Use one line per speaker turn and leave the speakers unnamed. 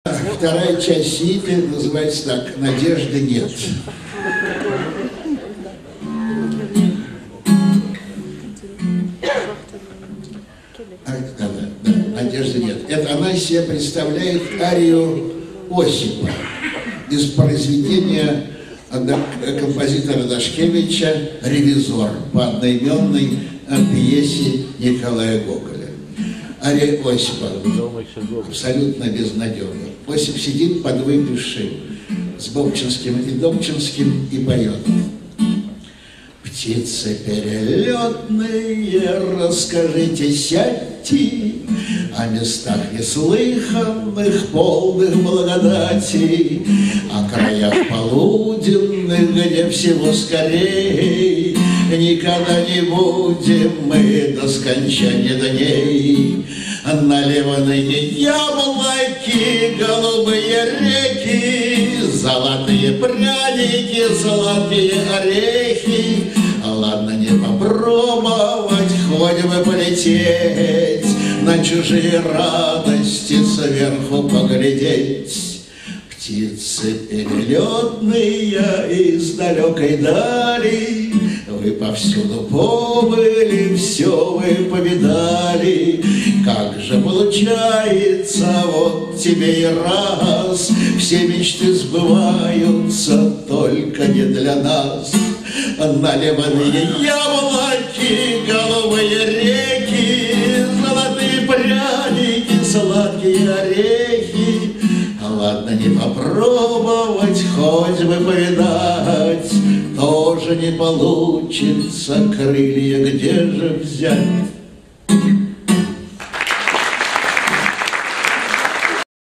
Вторая часть ситы называется так: «Надежды нет». Надежды нет. Это она из себя представляет арию Осипа из произведения композитора Дашкевича «Ревизор» по одноименной пьесе Николая Гоголя. Ария Осипа абсолютно безнадежна. Осип сидит подвыпивший с Бобчинским и Добчинским и поет: птицы перелетные, расскажите, сядьте о местах неслыханных, полных благодати, о краях полуденных, где всего скорей никогда не будем мы до скончания дней. Наливанные яблоки, голубые реки, золотые пряники, золотые орехи. Ладно не попробовать, хоть бы полететь, на чужие радости сверху поглядеть. Птицы перелетные из далекой дали, вы повсюду побыли, все вы повидали. Как же получается, вот тебе и раз, все мечты сбываются, только не для нас. Наливанные яблоки, голубые реки, золотые пряники, сладкие орехи. Ладно не попробовать, хоть бы повидать, тоже не получится, крылья где же взять?